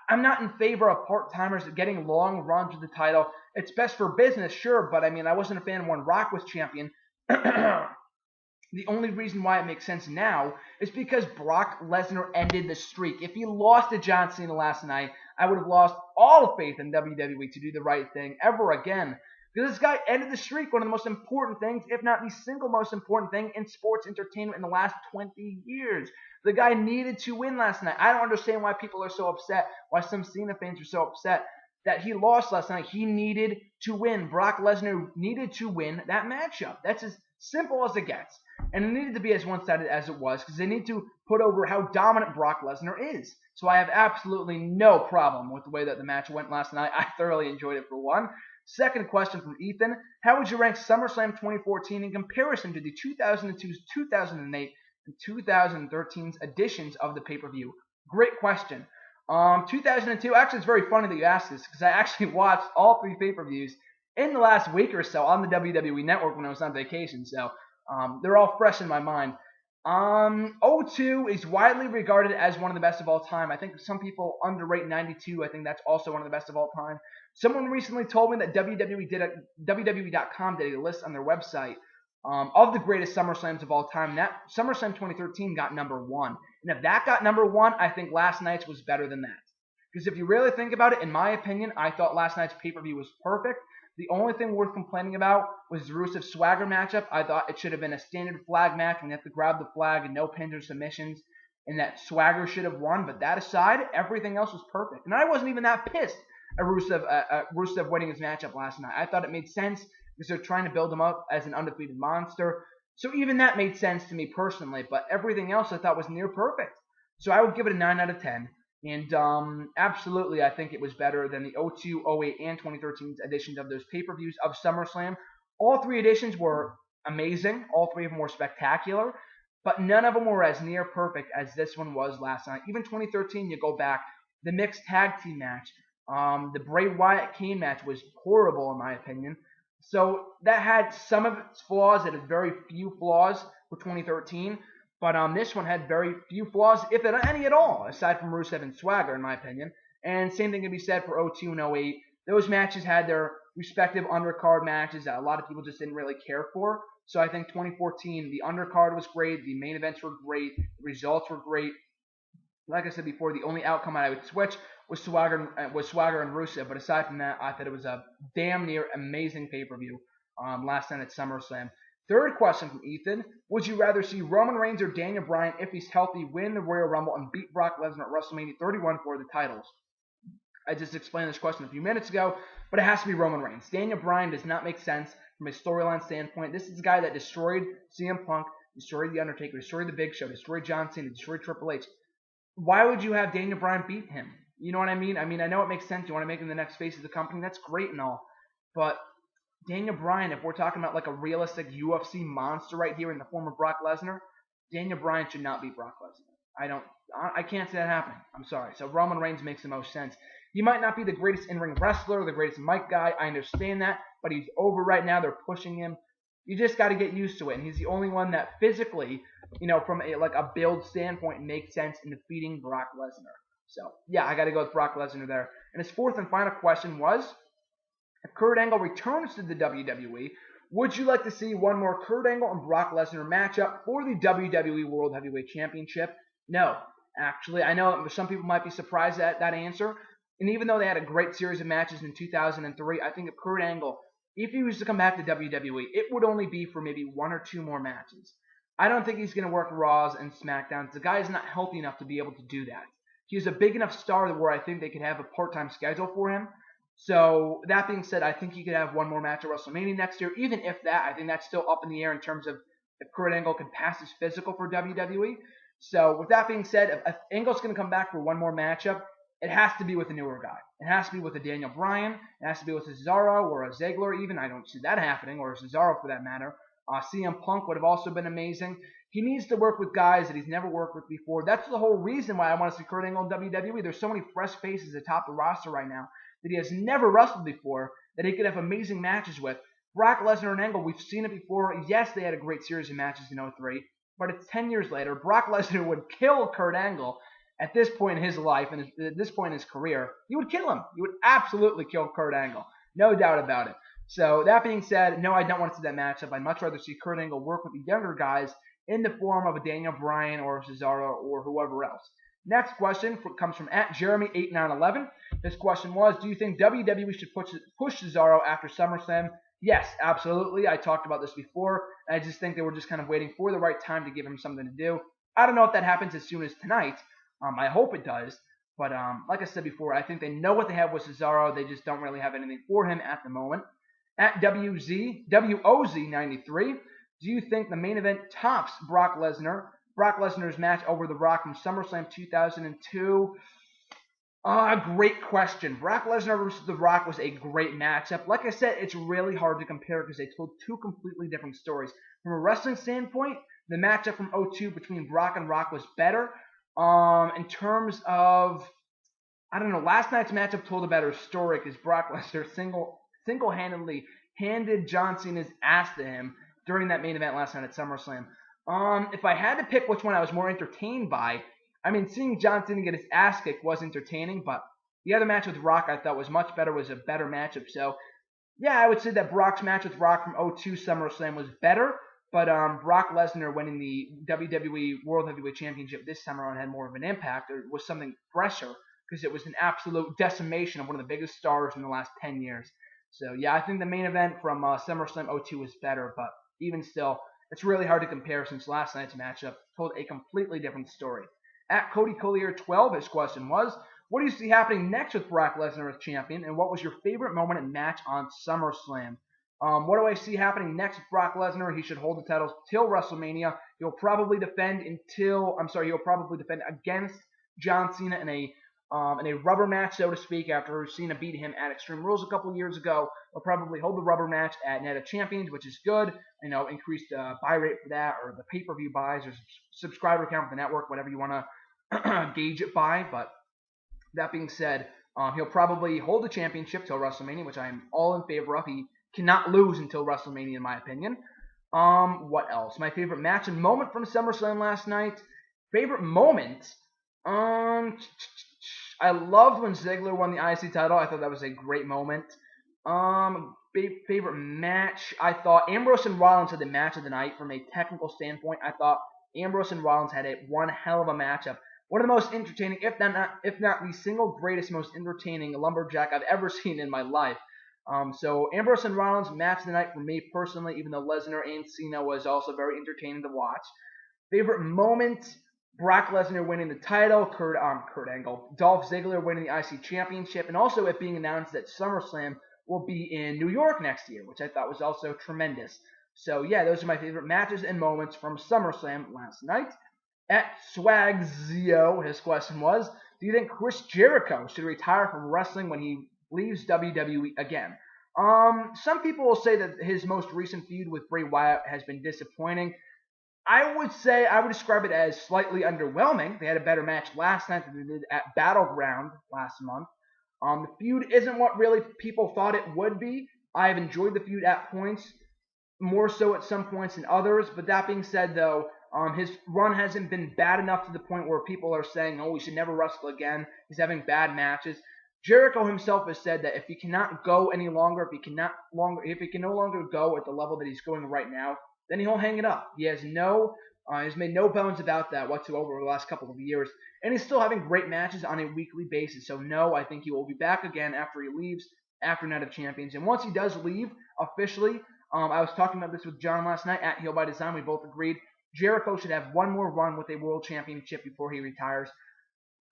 I'm not in favor of part-timers getting long runs with the title. It's best for business, sure, but I mean, I wasn't a fan when Rock was champion. The only reason why it makes sense now is because Brock Lesnar ended the streak. If he lost to John Cena last night, I would have lost all faith in WWE to do the right thing ever again. Because this guy ended the streak, one of the most important things, if not the single most important thing in sports entertainment in the last 20 years. The guy needed to win last night. I don't understand why people are so upset, why some Cena fans are so upset that he lost last night. He needed to win. Brock Lesnar needed to win that matchup. That's as Simple as it gets. And it needed to be as one-sided as it was because they need to put over how dominant Brock Lesnar is. So I have absolutely no problem with the way that the match went last night. I thoroughly enjoyed it for one. Second question from Ethan. How would you rank SummerSlam 2014 in comparison to the 2002, 2008, and 2013's editions of the pay-per-view? Great question. 2002, actually it's very funny that you asked this because I actually watched all 3 pay-per-views in the last week or so on the WWE Network when I was on vacation. So they're all fresh in my mind. 02 is widely regarded as one of the best of all time. I think some people underrate 92. I think that's also one of the best of all time. Someone recently told me that WWE.com did a list on their website of the greatest SummerSlams of all time. That SummerSlam 2013 got number 1. And if that got number 1, I think last night's was better than that. Because if you really think about it, in my opinion, I thought last night's pay-per-view was perfect. The only thing worth complaining about was the Rusev Swagger matchup. I thought it should have been a standard flag match when you have to grab the flag and no pins or submissions, and that Swagger should have won. But that aside, everything else was perfect. And I wasn't even that pissed at Rusev winning his matchup last night. I thought it made sense because they're trying to build him up as an undefeated monster. So even that made sense to me personally. But everything else I thought was near perfect. So I would give it a 9 out of 10. And absolutely, I think it was better than the 02, 08, and 2013 editions of those pay-per-views of SummerSlam. All 3 editions were amazing. All 3 of them were spectacular. But none of them were as near perfect as this one was last night. Even 2013, you go back, the mixed tag team match, the Bray Wyatt-Kane match was horrible in my opinion. So that had some of its flaws. It had very few flaws for 2013. But this one had very few flaws, if any at all, aside from Rusev and Swagger, in my opinion. And same thing can be said for 02 and 08. Those matches had their respective undercard matches that a lot of people just didn't really care for. So I think 2014, the undercard was great, the main events were great, the results were great. Like I said before, the only outcome I would switch was Swagger and Rusev. But aside from that, I thought it was a damn near amazing pay-per-view last night at SummerSlam. Third question from Ethan. Would you rather see Roman Reigns or Daniel Bryan, if he's healthy, win the Royal Rumble and beat Brock Lesnar at WrestleMania 31 for the titles? I just explained this question a few minutes ago, but it has to be Roman Reigns. Daniel Bryan does not make sense from a storyline standpoint. This is the guy that destroyed CM Punk, destroyed The Undertaker, destroyed The Big Show, destroyed John Cena, destroyed Triple H. Why would you have Daniel Bryan beat him? You know what I mean? I know it makes sense. You want to make him the next face of the company. That's great and all. But Daniel Bryan, if we're talking about like a realistic UFC monster right here in the form of Brock Lesnar, Daniel Bryan should not beat Brock Lesnar. I can't see that happening. I'm sorry. So Roman Reigns makes the most sense. He might not be the greatest in-ring wrestler, the greatest mic guy. I understand that, but he's over right now. They're pushing him. You just got to get used to it. And he's the only one that physically, from a build standpoint, makes sense in defeating Brock Lesnar. So yeah, I got to go with Brock Lesnar there. And his fourth and final question was, if Kurt Angle returns to the WWE, would you like to see one more Kurt Angle and Brock Lesnar matchup for the WWE World Heavyweight Championship? No. Actually, I know some people might be surprised at that answer. And even though they had a great series of matches in 2003, I think if Kurt Angle, if he was to come back to WWE, it would only be for maybe 1 or 2 more matches. I don't think he's going to work Raws and SmackDowns. The guy is not healthy enough to be able to do that. He's a big enough star where I think they could have a part-time schedule for him. So that being said, I think he could have one more match at WrestleMania next year. Even if that, I think that's still up in the air in terms of if Kurt Angle can pass his physical for WWE. So with that being said, if Angle's going to come back for one more matchup, it has to be with a newer guy. It has to be with a Daniel Bryan. It has to be with a Cesaro or a Ziggler even. I don't see that happening, or a Cesaro for that matter. CM Punk would have also been amazing. He needs to work with guys that he's never worked with before. That's the whole reason why I want to see Kurt Angle in WWE. There's so many fresh faces atop the roster right now that he has never wrestled before that he could have amazing matches with. Brock Lesnar and Angle, we've seen it before. Yes, they had a great series of matches in 03, but it's 10 years later. Brock Lesnar would kill Kurt Angle at this point in his life and at this point in his career. He would kill him. He would absolutely kill Kurt Angle. No doubt about it. So that being said, no, I don't want to see that matchup. I'd much rather see Kurt Angle work with the younger guys in the form of a Daniel Bryan or a Cesaro or whoever else. Next question comes from @Jeremy8911. This question was, do you think WWE should push Cesaro after SummerSlam? Yes, absolutely. I talked about this before. I just think they were just kind of waiting for the right time to give him something to do. I don't know if that happens as soon as tonight. I hope it does. But like I said before, I think they know what they have with Cesaro. They just don't really have anything for him at the moment. @WOZ93. Do you think the main event tops Brock Lesnar's match over The Rock from SummerSlam 2002? Great question. Brock Lesnar versus The Rock was a great matchup. Like I said, it's really hard to compare because they told two completely different stories. From a wrestling standpoint, the matchup from '02 between Brock and Rock was better. In terms of, I don't know, last night's matchup told a better story because Brock Lesnar single-handedly handed John Cena's ass to him during that main event last night at SummerSlam. If I had to pick which one I was more entertained by, I mean, seeing John Cena get his ass kicked was entertaining, but the other match with Rock I thought was much better, was a better matchup. So, yeah, I would say that Brock's match with Rock from '02 SummerSlam was better, but Brock Lesnar winning the WWE World Heavyweight Championship this time around had more of an impact. It was something fresher because it was an absolute decimation of one of the biggest stars in the last 10 years. So, yeah, I think the main event from SummerSlam '02 was better, but even still, it's really hard to compare since last night's matchup told a completely different story. At Cody Collier 12, his question was, what do you see happening next with Brock Lesnar as champion, and what was your favorite moment and match on SummerSlam? What do I see happening next with Brock Lesnar? He should hold the titles till WrestleMania. He'll probably defend against John Cena in a rubber match, so to speak, after Cena beat him at Extreme Rules a couple of years ago. He'll probably hold the rubber match at Night of Champions, which is good. Increase the buy rate for that, or the pay-per-view buys, or subscriber count for the network, whatever you want to gauge it by. But that being said, he'll probably hold the championship till WrestleMania, which I am all in favor of. He cannot lose until WrestleMania, in my opinion. What else? My favorite match and moment from SummerSlam last night. Favorite moment? I loved when Ziggler won the IC title. I thought that was a great moment. Favorite match? I thought Ambrose and Rollins had the match of the night. From a technical standpoint, I thought Ambrose and Rollins had one hell of a matchup. One of the most entertaining, if not the single greatest, most entertaining lumberjack I've ever seen in my life. So Ambrose and Rollins, match of the night for me personally, even though Lesnar and Cena was also very entertaining to watch. Favorite moment? Brock Lesnar winning the title, Kurt Angle, Dolph Ziggler winning the IC Championship, and also it being announced that SummerSlam will be in New York next year, which I thought was also tremendous. So yeah, those are my favorite matches and moments from SummerSlam last night. At Swagzio, his question was, do you think Chris Jericho should retire from wrestling when he leaves WWE again? Some people will say that his most recent feud with Bray Wyatt has been disappointing. I would describe it as slightly underwhelming. They had a better match last night than they did at Battleground last month. The feud isn't what really people thought it would be. I've enjoyed the feud at points, more so at some points than others. But that being said, though, his run hasn't been bad enough to the point where people are saying, oh, he should never wrestle again. He's having bad matches. Jericho himself has said that if he cannot go any longer, if he can no longer go at the level that he's going right now, then he'll hang it up. He has he's made no bones about that whatsoever over the last couple of years, and he's still having great matches on a weekly basis. So no, I think he will be back again after he leaves after Night of Champions. And once he does leave officially, I was talking about this with John last night at Heel by Design. We both agreed Jericho should have one more run with a world championship before he retires.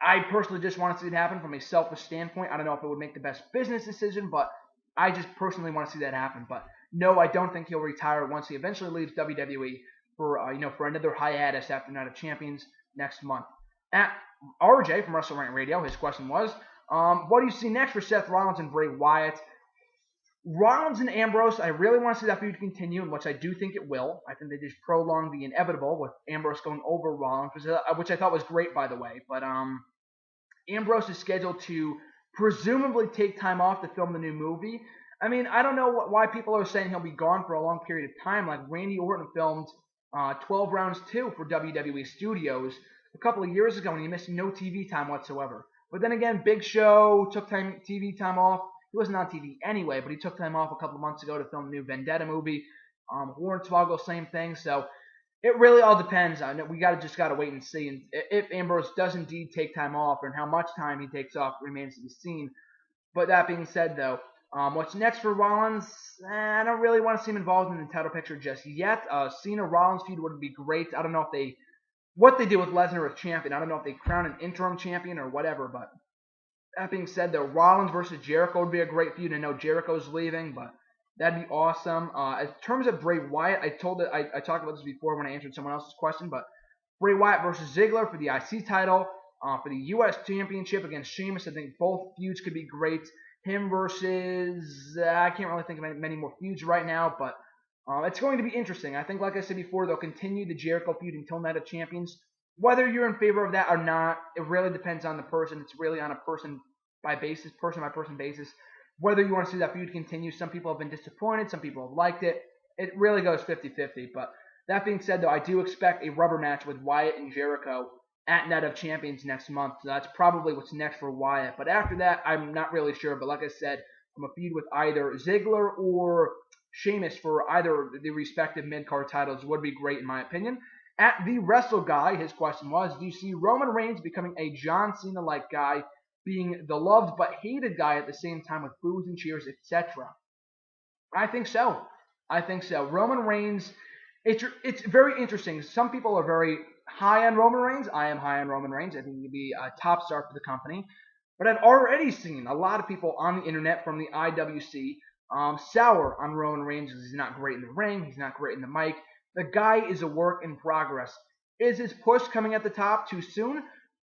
I personally just want to see it happen from a selfish standpoint. I don't know if it would make the best business decision, but I just personally want to see that happen. But no, I don't think he'll retire once he eventually leaves WWE for another hiatus after Night of Champions next month. At RJ from WrestleRant Radio, his question was, what do you see next for Seth Rollins and Bray Wyatt? Rollins and Ambrose, I really want to see that feud continue, which I do think it will. I think they just prolonged the inevitable with Ambrose going over Rollins, which I thought was great, by the way. But Ambrose is scheduled to presumably take time off to film the new movie. I mean, I don't know why people are saying he'll be gone for a long period of time. Like Randy Orton filmed 12 Rounds 2 for WWE Studios a couple of years ago, and he missed no TV time whatsoever. But then again, Big Show took TV time off. He wasn't on TV anyway, but he took time off a couple of months ago to film the new Vendetta movie. Hornswoggle, same thing. So it really all depends. We just gotta wait and see. And if Ambrose does indeed take time off, and how much time he takes off remains to be seen. But that being said, though, what's next for Rollins? I don't really want to see him involved in the title picture just yet. Cena-Rollins feud would be great. I don't know what they do with Lesnar as champion. I don't know if they crown an interim champion or whatever, but that being said, though, Rollins versus Jericho would be a great feud. I know Jericho's leaving, but That'd be awesome. In terms of Bray Wyatt, I talked about this before when I answered someone else's question, but Bray Wyatt versus Ziggler for the IC title, for the U.S. Championship against Sheamus. I think both feuds could be great. Him versus I can't really think of many more feuds right now, but it's going to be interesting. I think, like I said before, they'll continue the Jericho feud until Night of Champions. Whether you're in favor of that or not, it really depends on the person. It's really on a person by person basis. Whether you want to see that feud continue, some people have been disappointed, some people have liked it. It really goes 50-50. But that being said, though, I do expect a rubber match with Wyatt and Jericho at Night of Champions next month. So that's probably what's next for Wyatt. But after that, I'm not really sure. But like I said, I'm a feud with either Ziggler or Sheamus for either the respective mid-card titles would be great in my opinion. At the Wrestle Guy, his question was, do you see Roman Reigns becoming a John Cena-like guy, being the loved but hated guy at the same time with boos and cheers, etc.? I think so. Roman Reigns, it's very interesting. Some people are very high on Roman Reigns. I am high on Roman Reigns. I think he'd be a top star for the company. But I've already seen a lot of people on the internet from the IWC sour on Roman Reigns because he's not great in the ring. He's not great in the mic. The guy is a work in progress. Is his push coming at the top too soon?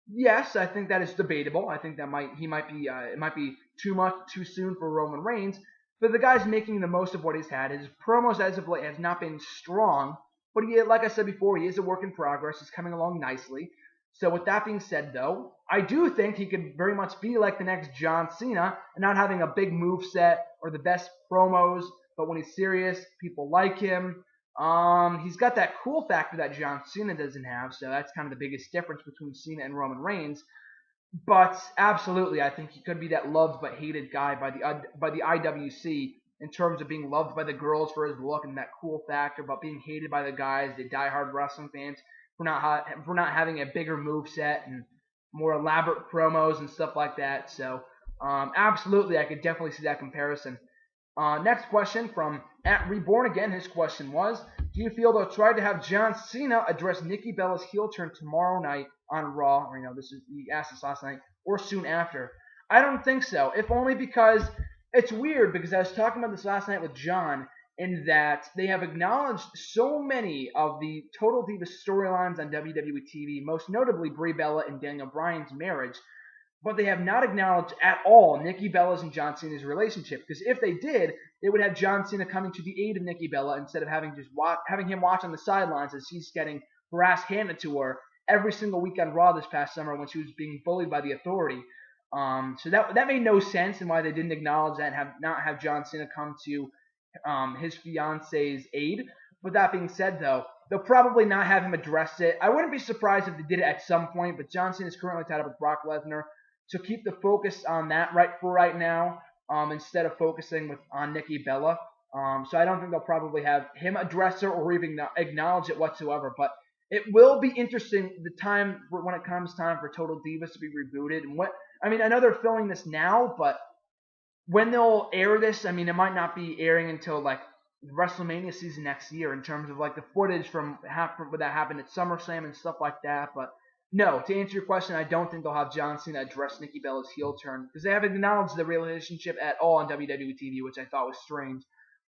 Yes, I think that is debatable. I think that it might be too soon for Roman Reigns. But the guy's making the most of what he's had. His promos as of late has not been strong, but like I said before, he is a work in progress. He's coming along nicely. So with that being said, though, I do think he could very much be like the next John Cena, and not having a big move set or the best promos, but when he's serious, people like him. He's got that cool factor that John Cena doesn't have, so that's kind of the biggest difference between Cena and Roman Reigns. But absolutely, I think he could be that loved but hated guy by the IWC in terms of being loved by the girls for his look and that cool factor, but being hated by the guys, the diehard wrestling fans, for not having a bigger move set and more elaborate promos and stuff like that. So absolutely, I could definitely see that comparison. Next question from at Reborn Again. His question was, do you feel they'll try to have John Cena address Nikki Bella's heel turn tomorrow night on Raw? Or, he asked this last night, or soon after? I don't think so. If only because it's weird, because I was talking about this last night with John, in that they have acknowledged so many of the Total Divas storylines on WWE TV, most notably Brie Bella and Daniel Bryan's marriage, but they have not acknowledged at all Nikki Bella's and John Cena's relationship. Because if they did, they would have John Cena coming to the aid of Nikki Bella instead of having him watch on the sidelines as she's getting her ass handed to her every single week on Raw this past summer when she was being bullied by the Authority. So that made no sense, and why they didn't acknowledge that and not have John Cena come to his fiance's aid. But that being said, though, they'll probably not have him address it. I wouldn't be surprised if they did it at some point, but John Cena is currently tied up with Brock Lesnar, so keep the focus on that right now, instead of focusing on Nikki Bella. So I don't think they'll probably have him address her or even acknowledge it whatsoever. But it will be interesting when it comes time for Total Divas to be rebooted. And I know they're filming this now, but when they'll air this, it might not be airing until like WrestleMania season next year in terms of like the footage from what that happened at SummerSlam and stuff like that. But no, to answer your question, I don't think they'll have John Cena address Nikki Bella's heel turn because they haven't acknowledged the relationship at all on WWE TV, which I thought was strange.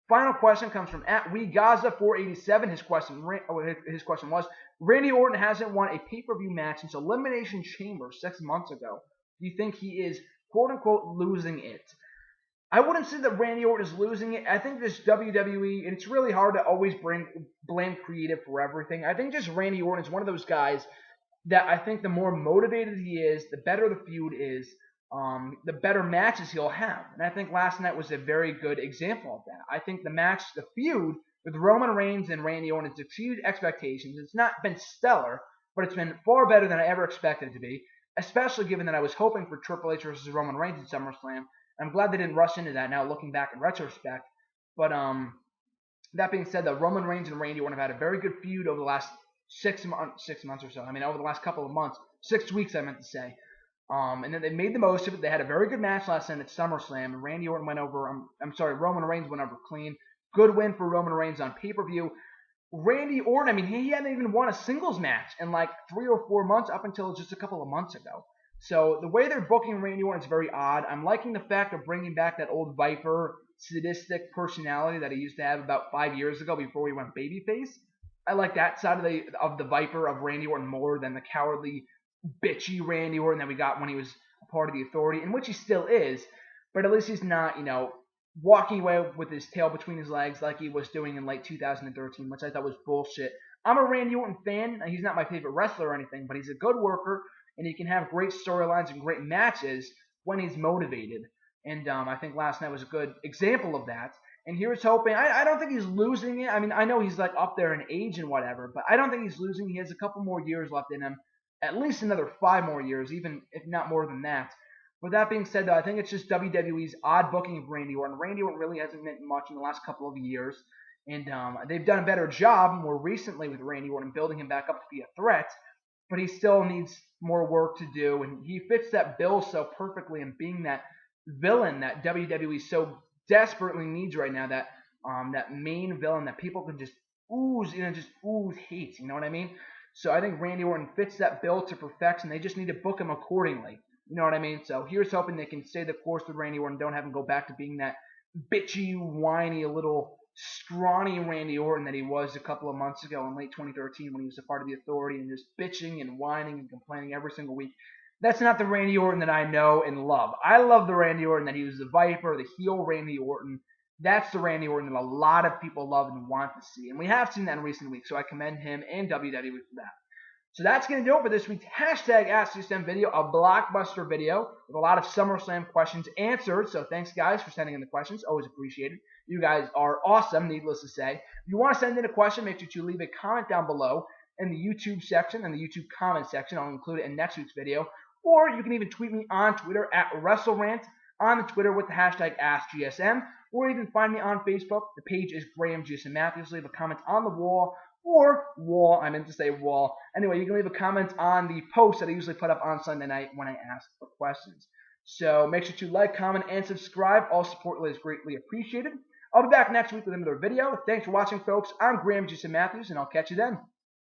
Final question comes from at WeGaza487. His question was, Randy Orton hasn't won a pay-per-view match since Elimination Chamber 6 months ago. Do you think he is, quote-unquote, losing it? I wouldn't say that Randy Orton is losing it. I think this WWE, and it's really hard to always blame creative for everything. I think just Randy Orton is one of those guys that I think the more motivated he is, the better the feud is, the better matches he'll have. And I think last night was a very good example of that. I think the feud with Roman Reigns and Randy Orton has exceeded expectations. It's not been stellar, but it's been far better than I ever expected it to be, especially given that I was hoping for Triple H versus Roman Reigns at SummerSlam. I'm glad they didn't rush into that now looking back in retrospect. But that being said, though, Roman Reigns and Randy Orton have had a very good feud over the last 6 months or so. Over the last couple of months. 6 weeks, I meant to say. And then they made the most of it. They had a very good match last night at SummerSlam. And Roman Reigns went over clean. Good win for Roman Reigns on pay-per-view. Randy Orton, he hadn't even won a singles match in like 3 or 4 months up until just a couple of months ago. So the way they're booking Randy Orton is very odd. I'm liking the fact of bringing back that old Viper sadistic personality that he used to have about 5 years ago before he went babyface. I like that side of the Viper of Randy Orton more than the cowardly, bitchy Randy Orton that we got when he was a part of the Authority, in which he still is. But at least he's not, walking away with his tail between his legs like he was doing in late 2013, which I thought was bullshit. I'm a Randy Orton fan. He's not my favorite wrestler or anything, but he's a good worker, and he can have great storylines and great matches when he's motivated. And I think last night was a good example of that. And here's hoping. I don't think he's losing it. I mean, I know he's like up there in age and whatever, but I don't think he's losing. He has a couple more years left in him, at least another 5 more years, even if not more than that. With that being said, though, I think it's just WWE's odd booking of Randy Orton. Randy Orton really hasn't meant much in the last couple of years, and they've done a better job more recently with Randy Orton, building him back up to be a threat, but he still needs more work to do, and he fits that bill so perfectly in being that villain that WWE so desperately needs right now, that main villain that people can just ooze hate, you know what I mean? So I think Randy Orton fits that bill to perfection. They just need to book him accordingly. You know what I mean? So here's hoping they can stay the course with Randy Orton, don't have him go back to being that bitchy, whiny, little scrawny Randy Orton that he was a couple of months ago in late 2013 when he was a part of the Authority and just bitching and whining and complaining every single week. That's not the Randy Orton that I know and love. I love the Randy Orton that he was the Viper, the heel Randy Orton. That's the Randy Orton that a lot of people love and want to see. And we have seen that in recent weeks, so I commend him and WWE for that. So that's going to do it for this week's hashtag AskGSM video, a blockbuster video with a lot of SummerSlam questions answered. So thanks, guys, for sending in the questions. Always appreciated. You guys are awesome, needless to say. If you want to send in a question, make sure to leave a comment down below in the YouTube section, in the YouTube comment section. I'll include it in next week's video. Or you can even tweet me on Twitter at WrestleRant, on the Twitter with the hashtag AskGSM, or even find me on Facebook. The page is Graham Jason Matthews. Leave a comment on the wall. I meant to say wall. Anyway, you can leave a comment on the post that I usually put up on Sunday night when I ask for questions. So make sure to like, comment, and subscribe. All support is greatly appreciated. I'll be back next week with another video. Thanks for watching, folks. I'm Graham Jason Matthews, and I'll catch you then.